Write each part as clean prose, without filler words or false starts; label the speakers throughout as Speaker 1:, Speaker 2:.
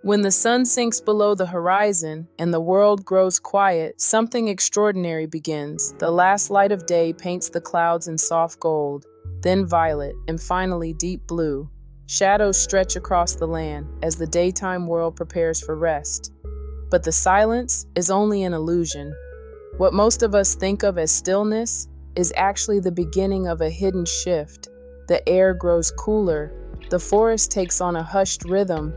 Speaker 1: When the sun sinks below the horizon and the world grows quiet, something extraordinary begins. The last light of day paints the clouds in soft gold, then violet, and finally deep blue. Shadows stretch across the land as the daytime world prepares for rest. But the silence is only an illusion. What most of us think of as stillness is actually the beginning of a hidden shift. The air grows cooler, the forest takes on a hushed rhythm,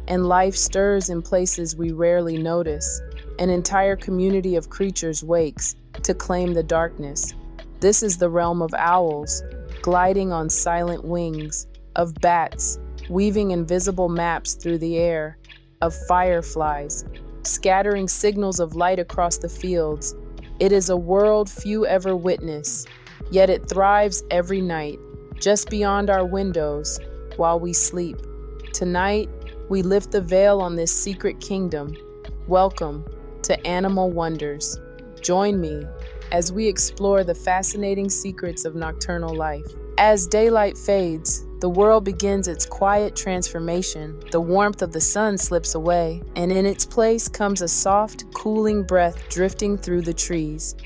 Speaker 1: and life stirs in places we rarely notice. An entire community of creatures wakes to claim the darkness. This is the realm of owls, gliding on silent wings, of bats, weaving invisible maps through the air, of fireflies, scattering signals of light across the fields. It is a world few ever witness, yet it thrives every night, just beyond our windows, while we sleep. Tonight, we lift the veil on this secret kingdom. Welcome to Animal Wonders. Join me as we explore the fascinating secrets of nocturnal life. As daylight fades, the world begins its quiet transformation. The warmth of the sun slips away, and in its place comes a soft, cooling breath drifting through the trees.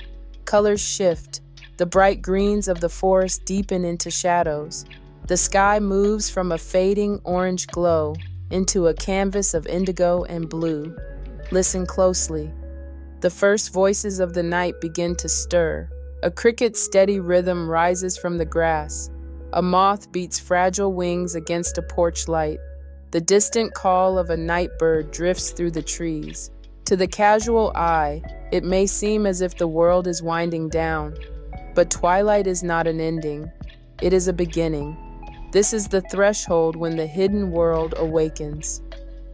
Speaker 1: Colors shift. The bright greens of the forest deepen into shadows. The sky moves from a fading orange glow into a canvas of indigo and blue. Listen closely. The first voices of the night begin to stir. A cricket's steady rhythm rises from the grass. A moth beats fragile wings against a porch light. The distant call of a night bird drifts through the trees. To the casual eye, it may seem as if the world is winding down. But twilight is not an ending. It is a beginning. This is the threshold when the hidden world awakens.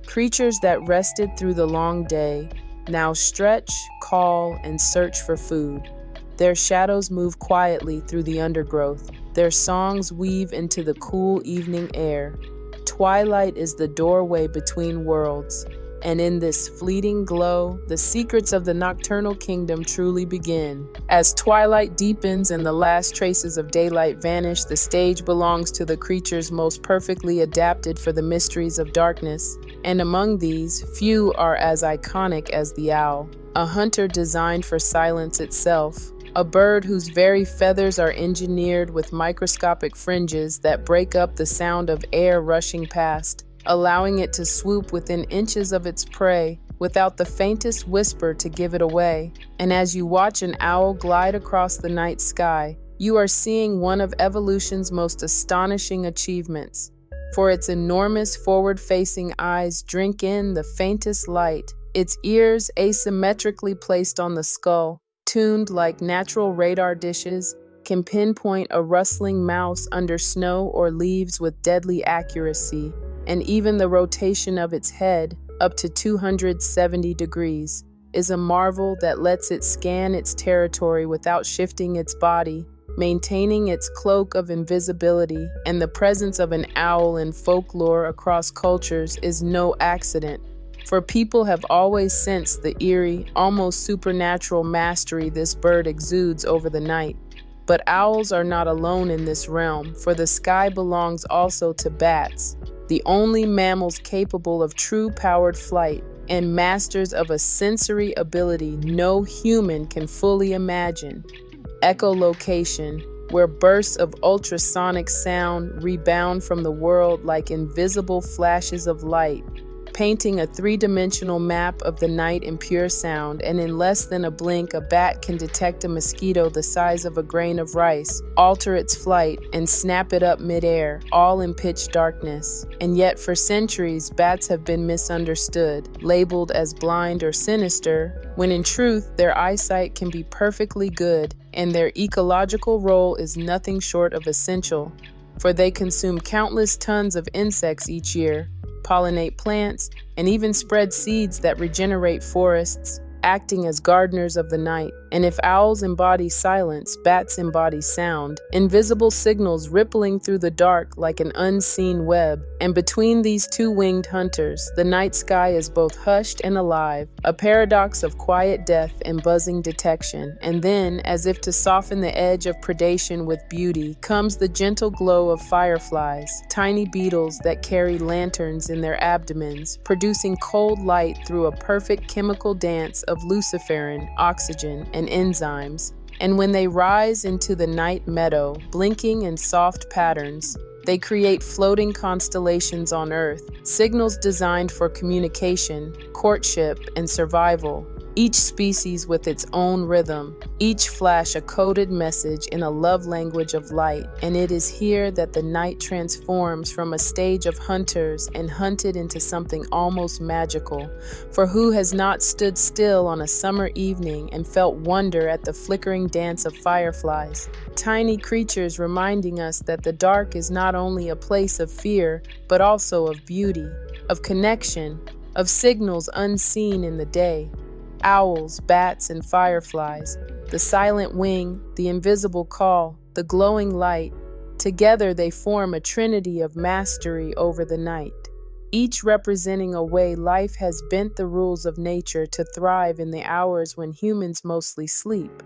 Speaker 1: Creatures that rested through the long day now stretch, call, and search for food. Their shadows move quietly through the undergrowth. Their songs weave into the cool evening air. Twilight is the doorway between worlds, and in this fleeting glow, the secrets of the nocturnal kingdom truly begin. As twilight deepens and the last traces of daylight vanish, the stage belongs to the creatures most perfectly adapted for the mysteries of darkness. And among these, few are as iconic as the owl, a hunter designed for silence itself. A bird whose very feathers are engineered with microscopic fringes that break up the sound of air rushing past, allowing it to swoop within inches of its prey without the faintest whisper to give it away. And as you watch an owl glide across the night sky, you are seeing one of evolution's most astonishing achievements. For its enormous forward-facing eyes drink in the faintest light, its ears asymmetrically placed on the skull, tuned like natural radar dishes, can pinpoint a rustling mouse under snow or leaves with deadly accuracy. And even the rotation of its head, up to 270 degrees, is a marvel that lets it scan its territory without shifting its body, maintaining its cloak of invisibility. And the presence of an owl in folklore across cultures is no accident, for people have always sensed the eerie, almost supernatural mastery this bird exudes over the night. But owls are not alone in this realm, for the sky belongs also to bats, the only mammals capable of true powered flight and masters of a sensory ability no human can fully imagine. Echolocation, where bursts of ultrasonic sound rebound from the world like invisible flashes of light, painting a three-dimensional map of the night in pure sound. And in less than a blink, a bat can detect a mosquito the size of a grain of rice, alter its flight, and snap it up midair, all in pitch darkness. And yet for centuries, bats have been misunderstood, labeled as blind or sinister, when in truth, their eyesight can be perfectly good, and their ecological role is nothing short of essential, for they consume countless tons of insects each year, pollinate plants, and even spread seeds that regenerate forests. acting as gardeners of the night. And if owls embody silence, bats embody sound, invisible signals rippling through the dark like an unseen web. And between these two winged hunters, the night sky is both hushed and alive, a paradox of quiet death and buzzing detection. And then, as if to soften the edge of predation with beauty, comes the gentle glow of fireflies, tiny beetles that carry lanterns in their abdomens, producing cold light through a perfect chemical dance of luciferin, oxygen, and enzymes. And when they rise into the night meadow, blinking in soft patterns, they create floating constellations on Earth, signals designed for communication, courtship, and survival. Each species with its own rhythm, each flash a coded message in a love language of light. And it is here that the night transforms from a stage of hunters and hunted into something almost magical. For who has not stood still on a summer evening and felt wonder at the flickering dance of fireflies? Tiny creatures reminding us that the dark is not only a place of fear, but also of beauty, of connection, of signals unseen in the day. Owls, bats, and fireflies, the silent wing, the invisible call, the glowing light, together they form a trinity of mastery over the night, each representing a way life has bent the rules of nature to thrive in the hours when humans mostly sleep.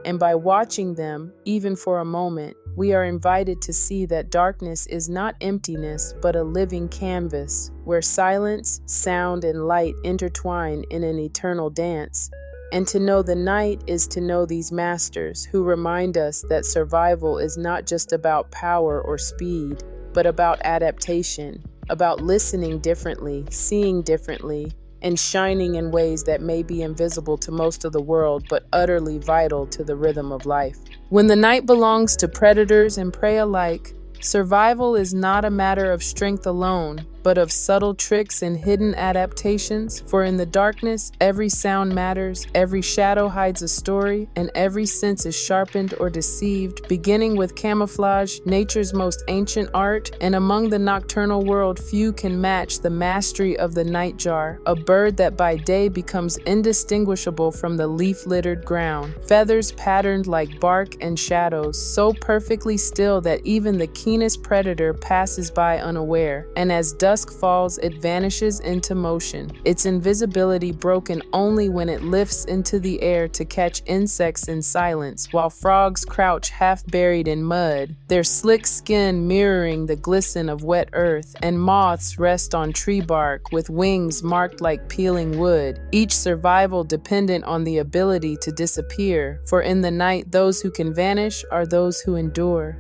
Speaker 1: And by watching them, even for a moment, we are invited to see that darkness is not emptiness, but a living canvas, where silence, sound, and light intertwine in an eternal dance. And to know the night is to know these masters, who remind us that survival is not just about power or speed, but about adaptation, about listening differently, seeing differently, and shining in ways that may be invisible to most of the world, but utterly vital to the rhythm of life. When the night belongs to predators and prey alike, survival is not a matter of strength alone, but of subtle tricks and hidden adaptations. For in the darkness, every sound matters, every shadow hides a story, and every sense is sharpened or deceived, beginning with camouflage, nature's most ancient art. And among the nocturnal world, few can match the mastery of the nightjar, a bird that by day becomes indistinguishable from the leaf-littered ground, feathers patterned like bark and shadows, so perfectly still that even the keenest predator passes by unaware. And as dusk falls, it vanishes into motion, its invisibility broken only when it lifts into the air to catch insects in silence, while frogs crouch half buried in mud, their slick skin mirroring the glisten of wet earth, and moths rest on tree bark with wings marked like peeling wood, each survival dependent on the ability to disappear, for in the night those who can vanish are those who endure.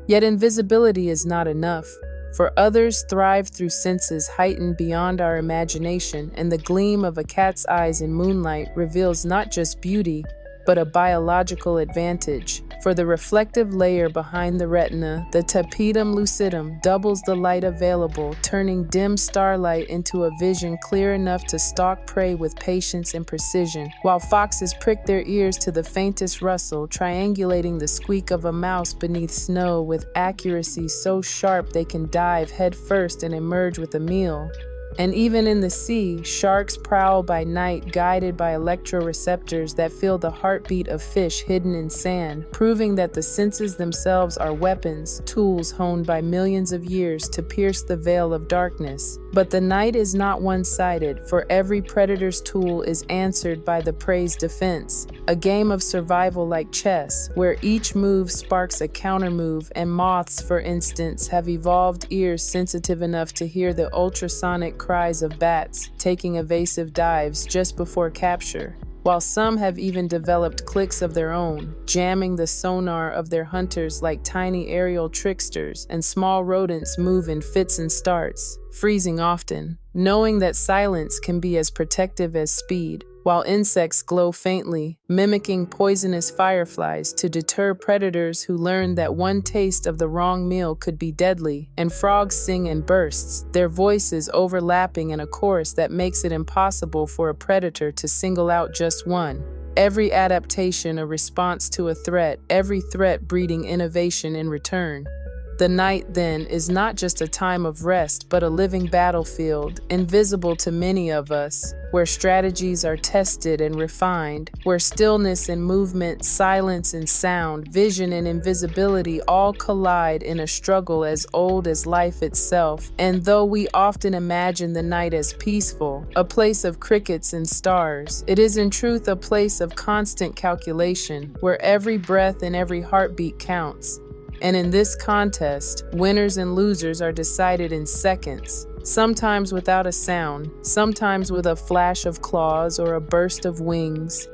Speaker 1: Yet invisibility is not enough. For others thrive through senses heightened beyond our imagination, and the gleam of a cat's eyes in moonlight reveals not just beauty, but a biological advantage. For the reflective layer behind the retina, the tapetum lucidum, doubles the light available, turning dim starlight into a vision clear enough to stalk prey with patience and precision, while foxes prick their ears to the faintest rustle, triangulating the squeak of a mouse beneath snow with accuracy so sharp they can dive headfirst and emerge with a meal. And even in the sea, sharks prowl by night, guided by electroreceptors that feel the heartbeat of fish hidden in sand, proving that the senses themselves are weapons, tools honed by millions of years to pierce the veil of darkness. But the night is not one-sided, for every predator's tool is answered by the prey's defense, a game of survival like chess, where each move sparks a countermove, and moths, for instance, have evolved ears sensitive enough to hear the ultrasonic cries of bats, taking evasive dives just before capture, while some have even developed clicks of their own, jamming the sonar of their hunters like tiny aerial tricksters, and small rodents move in fits and starts, freezing often, knowing that silence can be as protective as speed, while insects glow faintly, mimicking poisonous fireflies to deter predators who learn that one taste of the wrong meal could be deadly, and frogs sing in bursts, their voices overlapping in a chorus that makes it impossible for a predator to single out just one. Every adaptation a response to a threat, every threat breeding innovation in return. The night, then, is not just a time of rest, but a living battlefield, invisible to many of us, where strategies are tested and refined, where stillness and movement, silence and sound, vision and invisibility all collide in a struggle as old as life itself. And though we often imagine the night as peaceful, a place of crickets and stars, it is in truth a place of constant calculation, where every breath and every heartbeat counts. And in this contest, winners and losers are decided in seconds, sometimes without a sound, sometimes with a flash of claws or a burst of wings.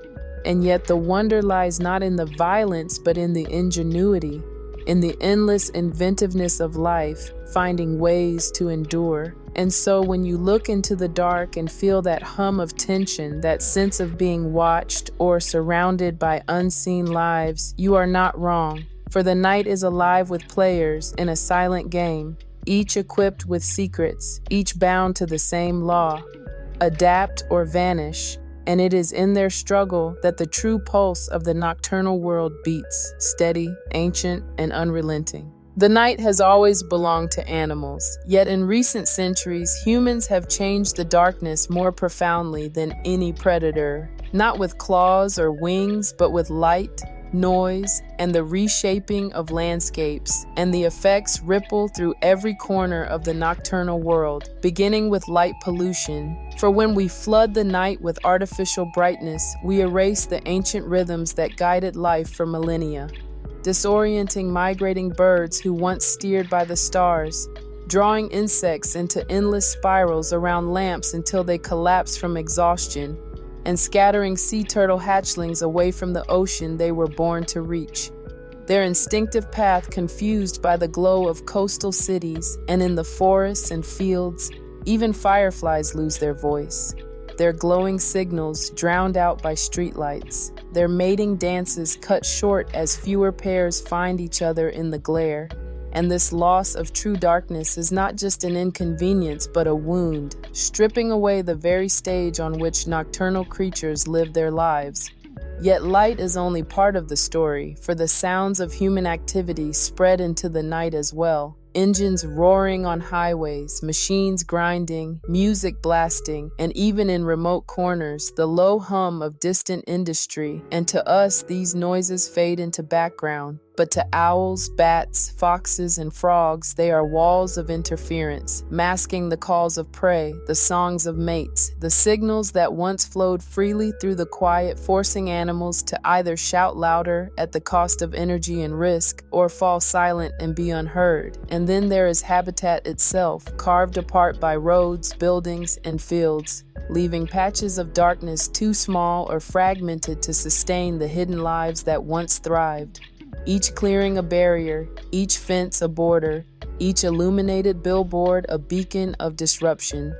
Speaker 1: And yet the wonder lies not in the violence, but in the ingenuity, in the endless inventiveness of life, finding ways to endure. And so when you look into the dark and feel that hum of tension, that sense of being watched or surrounded by unseen lives, you are not wrong. For the night is alive with players in a silent game, each equipped with secrets, each bound to the same law: adapt or vanish. And it is in their struggle that the true pulse of the nocturnal world beats, steady, ancient, and unrelenting. The night has always belonged to animals, yet in recent centuries, humans have changed the darkness more profoundly than any predator, not with claws or wings, but with light, noise, and the reshaping of landscapes, and the effects ripple through every corner of the nocturnal world, beginning with light pollution. For when we flood the night with artificial brightness, we erase the ancient rhythms that guided life for millennia, disorienting migrating birds who once steered by the stars, drawing insects into endless spirals around lamps until they collapse from exhaustion, and scattering sea turtle hatchlings away from the ocean they were born to reach. Their instinctive path confused by the glow of coastal cities, and in the forests and fields, even fireflies lose their voice. Their glowing signals drowned out by streetlights, their mating dances cut short as fewer pairs find each other in the glare. And this loss of true darkness is not just an inconvenience, but a wound, stripping away the very stage on which nocturnal creatures live their lives. Yet light is only part of the story, for the sounds of human activity spread into the night as well. Engines roaring on highways, machines grinding, music blasting, and even in remote corners, the low hum of distant industry. And to us, these noises fade into background. But to owls, bats, foxes, and frogs, they are walls of interference, masking the calls of prey, the songs of mates, the signals that once flowed freely through the quiet, forcing animals to either shout louder at the cost of energy and risk, or fall silent and be unheard. And then there is habitat itself, carved apart by roads, buildings, and fields, leaving patches of darkness too small or fragmented to sustain the hidden lives that once thrived. Each clearing a barrier, each fence a border, each illuminated billboard a beacon of disruption.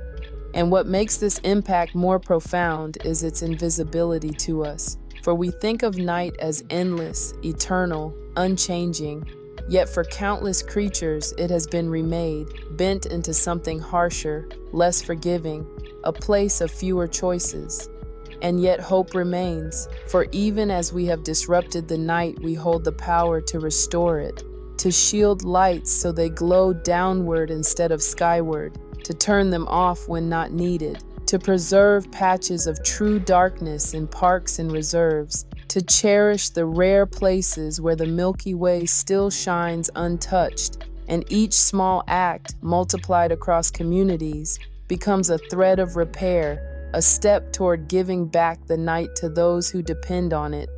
Speaker 1: And what makes this impact more profound is its invisibility to us. For we think of night as endless, eternal, unchanging. Yet for countless creatures, it has been remade, bent into something harsher, less forgiving, a place of fewer choices. And yet hope remains, for even as we have disrupted the night, we hold the power to restore it, to shield lights so they glow downward instead of skyward, to turn them off when not needed, to preserve patches of true darkness in parks and reserves, to cherish the rare places where the Milky Way still shines untouched, and each small act, multiplied across communities, becomes a thread of repair, a step toward giving back the night to those who depend on it.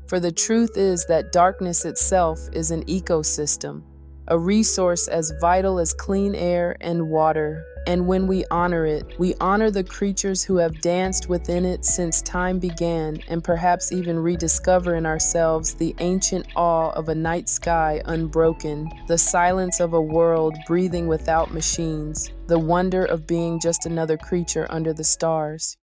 Speaker 1: For the truth is that darkness itself is an ecosystem, a resource as vital as clean air and water. And when we honor it, we honor the creatures who have danced within it since time began, and perhaps even rediscover in ourselves the ancient awe of a night sky unbroken, the silence of a world breathing without machines, the wonder of being just another creature under the stars.